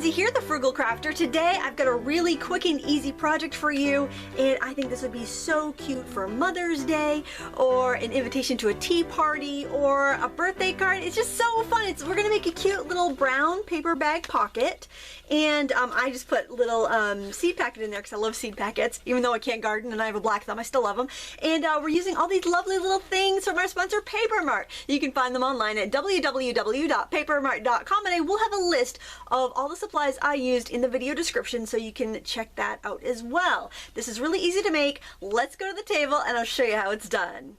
Lindsay here, the Frugal Crafter. Today I've got a really quick and easy project for you, and I think this would be so cute for Mother's Day or an invitation to a tea party or a birthday card. It's just so fun. We're gonna make a cute little brown paper bag pocket, and I just put little seed packet in there because I love seed packets. Even though I can't garden and I have a black thumb, I still love them. And we're using all these lovely little things from our sponsor Paper Mart. You can find them online at www.papermart.com, and I will have a list of all the supplies I used in the video description so you can check that out as well. This is really easy to make. Let's go to the table and I'll show you how it's done.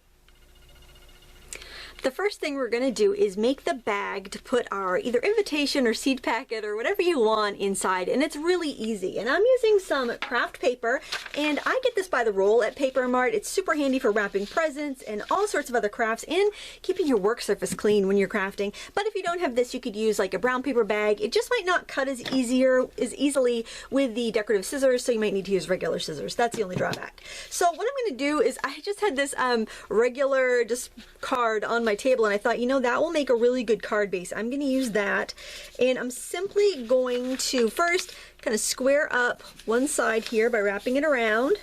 The first thing we're going to do is make the bag to put our either invitation or seed packet or whatever you want inside, and it's really easy. And I'm using some craft paper, and I get this by the roll at Paper Mart. It's super handy for wrapping presents and all sorts of other crafts and keeping your work surface clean when you're crafting. But if you don't have this, you could use like a brown paper bag. It just might not cut as easily with the decorative scissors, so you might need to use regular scissors. That's the only drawback. So what I'm going to do is I just had this regular just card on my table, and I thought, you know, that will make a really good card base. I'm going to use that, and I'm simply going to first kind of square up one side here by wrapping it around.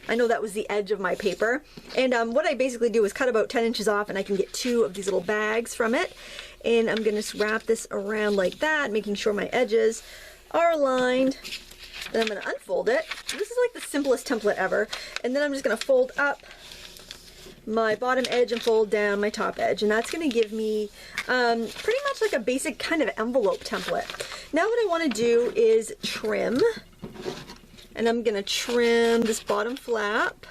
I know that was the edge of my paper, and what I basically do is cut about 10 inches off, and I can get 2 of these little bags from it. And I'm going to wrap this around like that, making sure my edges are aligned. Then I'm going to unfold it. This is like the simplest template ever, and then I'm just going to fold up my bottom edge and fold down my top edge, and that's going to give me pretty much like a basic kind of envelope template. Now what I want to do is trim, and I'm going to trim this bottom flap.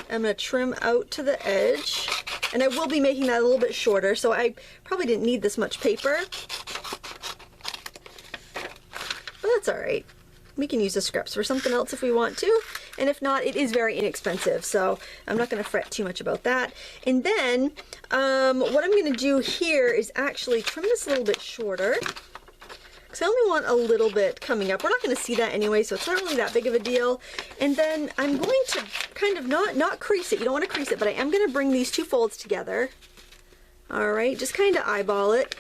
I'm going to trim out to the edge, and I will be making that a little bit shorter, so I probably didn't need this much paper, but that's alright. We can use the scraps for something else if we want to, and if not, it is very inexpensive, so I'm not going to fret too much about that. And then what I'm going to do here is actually trim this a little bit shorter, because I only want a little bit coming up. We're not going to see that anyway, so it's not really that big of a deal. And then I'm going to kind of not crease it. You don't want to crease it, but I am going to bring these 2 folds together. Alright, just kind of eyeball it,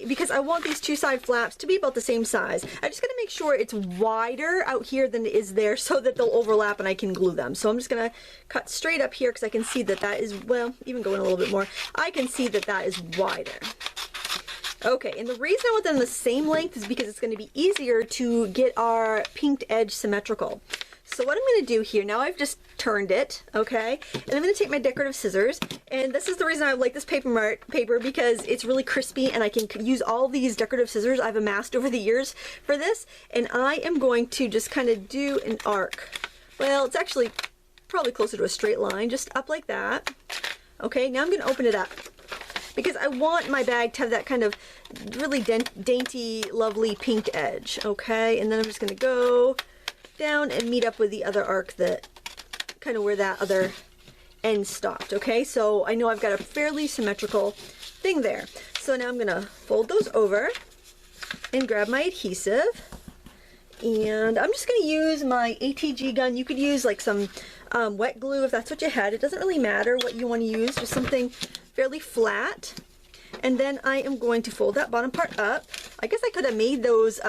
because I want these 2 side flaps to be about the same size. I just got to make sure it's wider out here than it is there so that they'll overlap and I can glue them. So I'm just going to cut straight up here because I can see that that is, well, even going a little bit more, I can see that that is wider. Okay, and the reason I want them the same length is because it's going to be easier to get our pinked edge symmetrical. So what I'm going to do here, now I've just turned it, okay, and I'm going to take my decorative scissors, and this is the reason I like this Paper Mart paper, because it's really crispy and I can use all these decorative scissors I've amassed over the years for this, and I am going to just kind of do an arc. Well, it's actually probably closer to a straight line, just up like that. Okay, now I'm going to open it up, because I want my bag to have that kind of really dainty, lovely pink edge, okay, and then I'm just going to go down and meet up with the other arc, that kind of where that other end stopped. Okay, so I know I've got a fairly symmetrical thing there. So now I'm gonna fold those over and grab my adhesive, and I'm just gonna use my ATG gun. You could use like some wet glue if that's what you had. It doesn't really matter what you want to use, just something fairly flat. And then I am going to fold that bottom part up. I guess I could have made those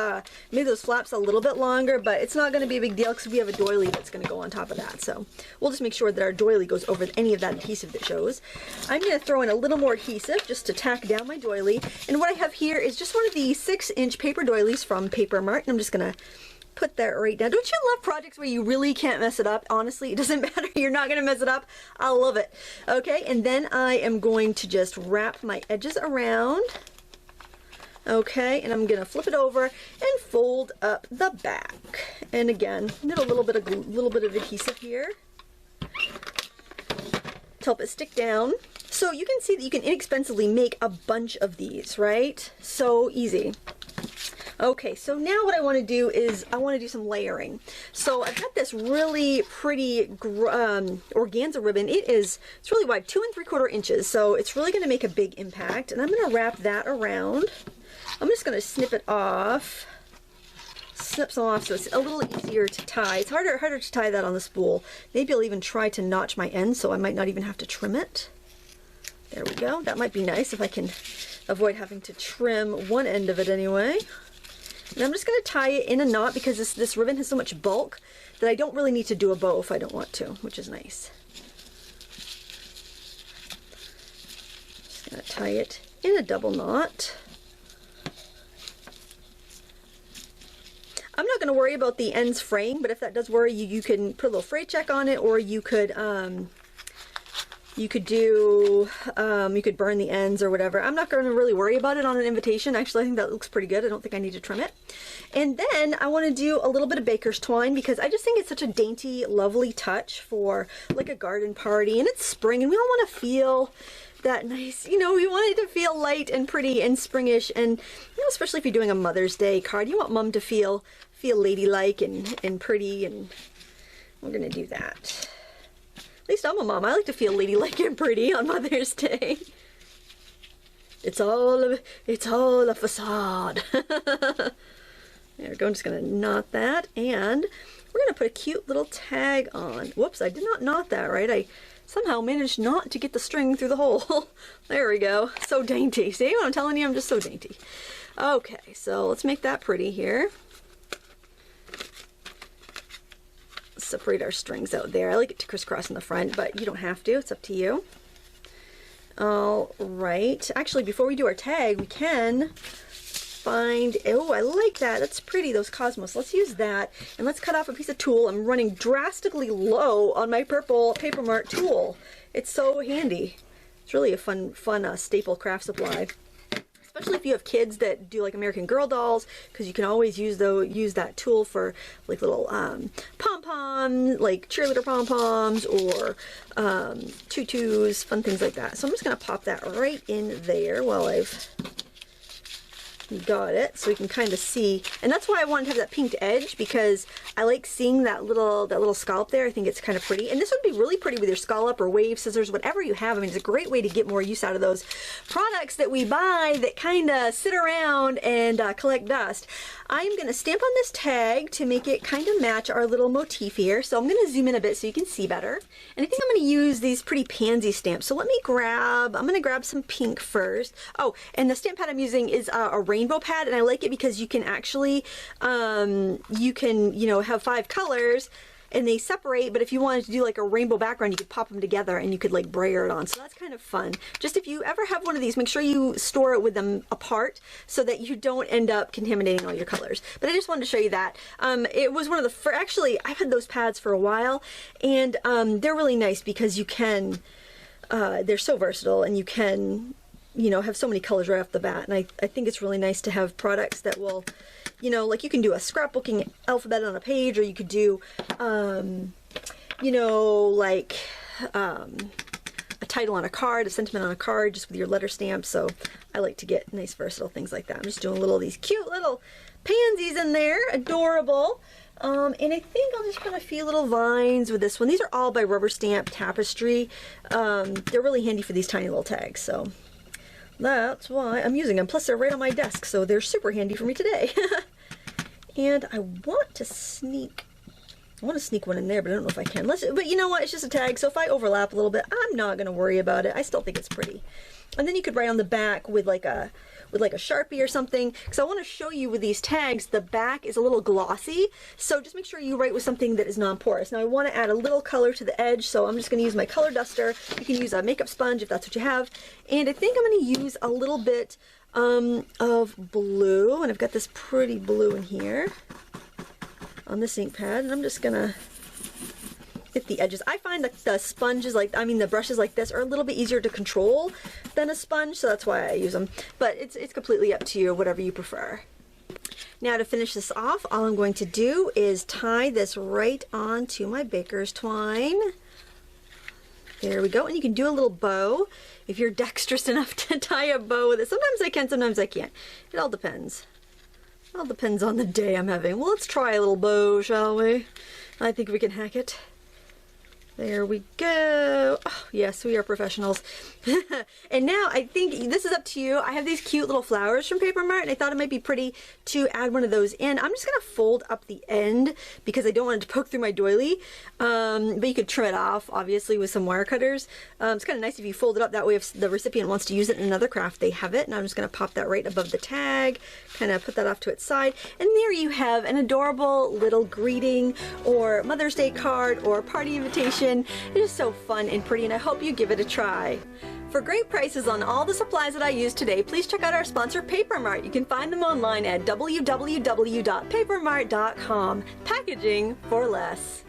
flaps a little bit longer, but it's not going to be a big deal because we have a doily that's going to go on top of that. So we'll just make sure that our doily goes over any of that adhesive that shows. I'm going to throw in a little more adhesive just to tack down my doily. And what I have here is just one of the 6-inch paper doilies from Paper Mart. And I'm just going to put that right down. Don't you love projects where you really can't mess it up? Honestly, it doesn't matter. You're not going to mess it up. I love it. Okay, and then I am going to just wrap my edges around. Okay, and I'm going to flip it over and fold up the back. And again, need a little bit of adhesive here to help it stick down. So you can see that you can inexpensively make a bunch of these, right? So easy. Okay, so now what I want to do is I want to do some layering. So I've got this really pretty organza ribbon. It's really wide, 2 3/4 inches, so it's really going to make a big impact. And I'm going to wrap that around. I'm just going to snip it off. Snip some off so it's a little easier to tie. It's harder to tie that on the spool. Maybe I'll even try to notch my end so I might not even have to trim it. There we go. That might be nice if I can avoid having to trim one end of it anyway. And I'm just going to tie it in a knot because this ribbon has so much bulk that I don't really need to do a bow if I don't want to, which is nice. Just going to tie it in a double knot. I'm not going to worry about the ends fraying, but if that does worry you, you can put a little fray check on it, or you could you could burn the ends or whatever. I'm not going to really worry about it on an invitation. Actually, I think that looks pretty good. I don't think I need to trim it. And then I want to do a little bit of baker's twine because I just think it's such a dainty, lovely touch for like a garden party, and it's spring and we all want to feel that nice, you know, we want it to feel light and pretty and springish, and you know, especially if you're doing a Mother's Day card, you want mom to feel ladylike and pretty, and we're gonna do that. At least I'm a mom. I like to feel ladylike and pretty on Mother's Day. It's all a facade. There we go. I'm just gonna knot that, and we're gonna put a cute little tag on. Whoops, I did not knot that right. I somehow managed not to get the string through the hole. There we go. So dainty. See what I'm telling you? I'm just so dainty. Okay, so let's make that pretty here. Separate our strings out there. I like it to crisscross in the front, but you don't have to. It's up to you. All right. Actually, before we do our tag, we can find, oh, I like that. That's pretty, those cosmos. Let's use that, and let's cut off a piece of tulle. I'm running drastically low on my purple paper mart tulle. It's so handy. It's really a fun staple craft supply, especially if you have kids that do like American Girl dolls, because you can always use that tulle for like little pom-pom, like cheerleader pom-poms, or tutus, fun things like that. So I'm just going to pop that right in there while I've got it, so we can kind of see. And that's why I wanted to have that pinked edge, because I like seeing that little scallop there. I think it's kind of pretty, and this would be really pretty with your scallop or wave scissors, whatever you have. I mean, it's a great way to get more use out of those products that we buy that kind of sit around and collect dust. I'm going to stamp on this tag to make it kind of match our little motif here. So I'm going to zoom in a bit so you can see better. And I think I'm going to use these pretty pansy stamps. So let me I'm going to grab some pink first. Oh, and the stamp pad I'm using is a rainbow pad, and I like it because you can actually, you know, have 5 colors and they separate, but if you wanted to do like a rainbow background, you could pop them together and you could like brayer it on. So that's kind of fun. Just if you ever have one of these, make sure you store it with them apart so that you don't end up contaminating all your colors. But I just wanted to show you that. It was one of the first, actually, I've had those pads for a while, and they're really nice because you can, they're so versatile, and you can, you know, have so many colors right off the bat. And I think it's really nice to have products that will, you know, like you can do a scrapbooking alphabet on a page, or you could do, you know, like a title on a card, a sentiment on a card, just with your letter stamp. So I like to get nice versatile things like that. I'm just doing a little of these cute little pansies in there, adorable. And I think I'll just put a few little vines with this one. These are all by Rubber Stamp Tapestry. They're really handy for these tiny little tags, so that's why I'm using them. Plus they're right on my desk, so they're super handy for me today. And I want to sneak one in there, but I don't know if I can. But you know what? It's just a tag, so if I overlap a little bit, I'm not going to worry about it. I still think it's pretty. And then you could write on the back with like a Sharpie or something, because I want to show you with these tags, the back is a little glossy, so just make sure you write with something that is non-porous. Now I want to add a little color to the edge, so I'm just going to use my color duster. You can use a makeup sponge if that's what you have, and I think I'm going to use a little bit of blue, and I've got this pretty blue in here on this ink pad, and I'm just going to hit the edges. I find that the sponges, the brushes like this are a little bit easier to control than a sponge, so that's why I use them. But it's completely up to you, whatever you prefer. Now to finish this off, all I'm going to do is tie this right onto my baker's twine. There we go, and you can do a little bow if you're dexterous enough to tie a bow with it. Sometimes I can, sometimes I can't. It all depends. It all depends on the day I'm having. Well, let's try a little bow, shall we? I think we can hack it. There we go. Oh, yes, we are professionals. And now I think this is up to you. I have these cute little flowers from Paper Mart, and I thought it might be pretty to add one of those in. I'm just gonna fold up the end because I don't want it to poke through my doily. But you could trim it off, obviously, with some wire cutters. It's kind of nice if you fold it up. That way, if the recipient wants to use it in another craft, they have it. And I'm just gonna pop that right above the tag, kind of put that off to its side. And there you have an adorable little greeting or Mother's Day card or party invitation. It is so fun and pretty, and I hope you give it a try. For great prices on all the supplies that I used today, please check out our sponsor, Paper Mart. You can find them online at www.papermart.com. Packaging for less.